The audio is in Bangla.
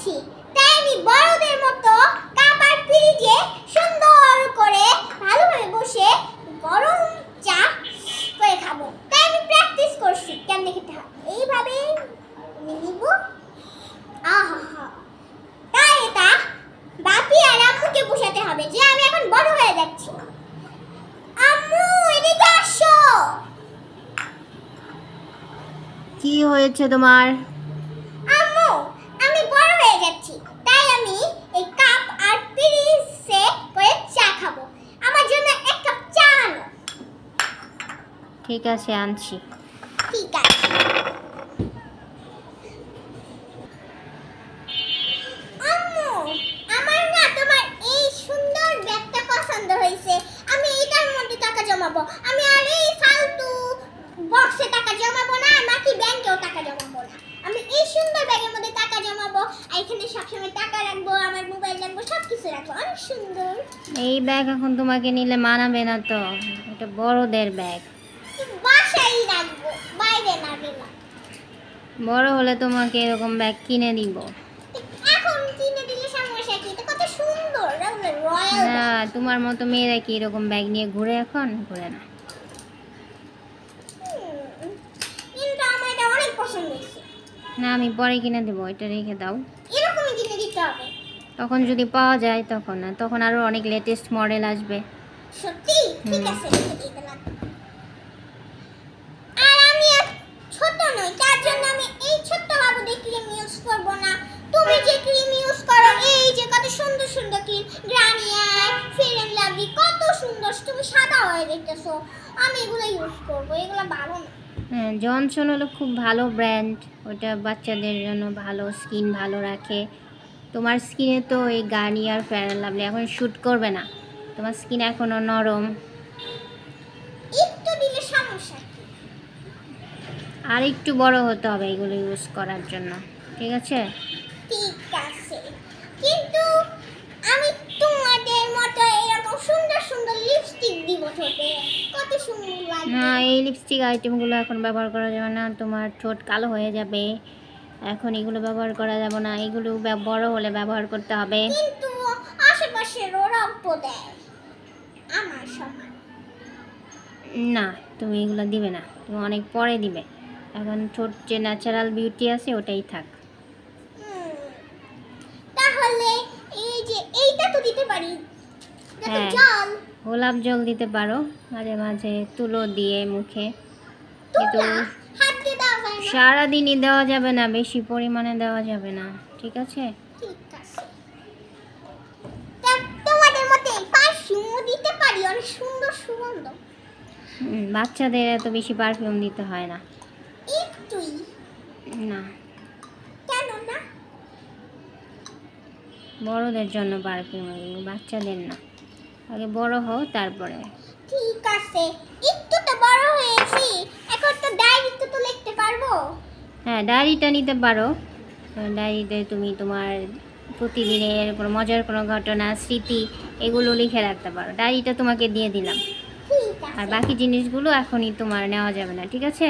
গেছি, তাই আমি বড়দের মতো কাপ আর ফ্রিজে সুন্দর করে ভালোভাবে বসে গরম চা করে খাবো। তাই আমি প্র্যাকটিস করছি কেমনে খেতে হয়। এইভাবে নিব। আহা, তাই এটা বাপি আর আম্মুকে বোঝাতে হবে যে আমি এখন বড় হয়ে যাচ্ছি। আম্মু এদিকে আসো। কি হয়েছে তোমার? আম্মু আমি বড় হয়ে যাচ্ছি, তাই আমি এই কাপ আর ফ্রিজে করে চা খাবো। আমার জন্য এক কাপ চা আনো। ঠিক আছে, আনছি। ঠিক আছে। আম্মু আমার না তোমার এই সুন্দর ব্যাগটা পছন্দ হয়েছে। আমি এটার মধ্যে টাকা জমাবো। আমি আর এই ফালতু বক্সে টাকা জমাবো না, নাকি ব্যাংকেও টাকা জমাবো না। আমি এই সুন্দর ব্যাগের মধ্যে টাকা জমাবো, আর এখানে সবসময় টাকা রাখবো, আমার মোবাইল রাখবো, সবকিছু রাখবো। অনেক সুন্দর। এই ব্যাগ এখন তোমাকে নিলে মানাবে না তো, এটা বড়দের ব্যাগ। বাসায় রাখবো, বাইরে না দিলাম। বড় হলে তোমাকে এরকম ব্যাগ কিনে দিব। এখন কিনে দিলে সমস্যা কি? এটা কত সুন্দর, রয়্যাল। না, তোমার মতো মেয়েরা কি এরকম ব্যাগ নিয়ে ঘুরে? এখন ঘুরে না। কিন্তু আমার এটা অনেক পছন্দ হয়েছে। না, আমি পরে কিনে দেবো, এটা রেখে দাও। এরকমই কিনে দিতে হবে। তখন যদি পাওয়া যায় তখন না, তখন আরো অনেক লেটেস্ট মডেল আসবে। সত্যি? ঠিক আছে, রেখে দিতে লাগবে। আর আমি আর ছোট নই, তার জন্য আমি এই ছোট্ট বাবুদের ক্রিম ইউজ করব না। তুমি যে ক্রিম ইউজ করো, এই যে কত সুন্দর সুন্দর cream, Garnier, fair and lovely, কত সুন্দর, তুমি সাদা হয়ে যেতেছো। আমি এগুলো ইউজ করব, এগুলো ভালো না। হ্যাঁ, জনসন হলো খুব ভালো ব্র্যান্ড, ওটা বাচ্চাদের জন্য ভালো, স্কিন ভালো রাখে। তোমার স্কিনে তো এই গার্নিয়ার, ফেয়ার অ্যান্ড লাভলি এখন শ্যুট করবে না, তোমার স্কিন এখনও নরম। একটু দিলে সমস্যা কি? আর একটু বড় হতে হবে এগুলো ইউজ করার জন্য, ঠিক আছে? ঠিক আছে, কিন্তু আমি তোমাদের মতো এরকম সুন্দর সুন্দর লিপস্টিক দিব ঠোঁটে, কত সুন্দর লাগবে। না, এই লিপস্টিক আইটেমগুলো এখন ব্যবহার করা যাবে না, তোমার ঠোঁট কালো হয়ে যাবে। এখন এগুলো ব্যবহার করা যাবে না, এগুলো বড় হলে ব্যবহার করতে হবে। কিন্তু আশেপাশের ওরাও তো দেয় আমার সমান। না, তুমি এগুলো দিবে না, তুমি অনেক পরে দিবে। এখন ঠোঁট যে ন্যাচারাল বিউটি আছে ওটাই থাক। তাহলে এই যে এইটা তো দিতে পারি, দেখো হ্যাঁ, জল। গোলাপ জল দিতে পারো মাঝে মাঝে, তুলো দিয়ে মুখে, কিন্তু তোমরা হাত দিয়ে দাও যায় না। সারাদিনই দেওয়া যাবে না, বেশি পরিমাণে দেওয়া যাবে না, ঠিক আছে? ঠিক আছে। তা তোমাদের মতে পারফিউমও দিতে পারি, অনেক সুন্দর সুগন্ধ। বাচ্চাদের এত বেশি পারফিউম দিতে হয় না। একটুই? না, কেন না? বড়দের জন্য পারফিউম, বাচ্চাদের না। আগে বড় হও তারপরে। ঠিক আছে, একটু তো বড় হয়েছি, এখন তো ডায়েরিতে তো লিখতে পারবো। হ্যাঁ, ডায়েরিটা নিতে পারো। ডায়েরিতে তুমি তোমার প্রতিদিনের কোনো মজার কোনো ঘটনা, স্মৃতি, এগুলো লিখে রাখতে পারো। ডায়েরিটা তোমাকে দিয়ে দিলাম। ঠিক আর আছে। বাকি জিনিসগুলো এখনই তোমার নেওয়া যাবে না, ঠিক আছে?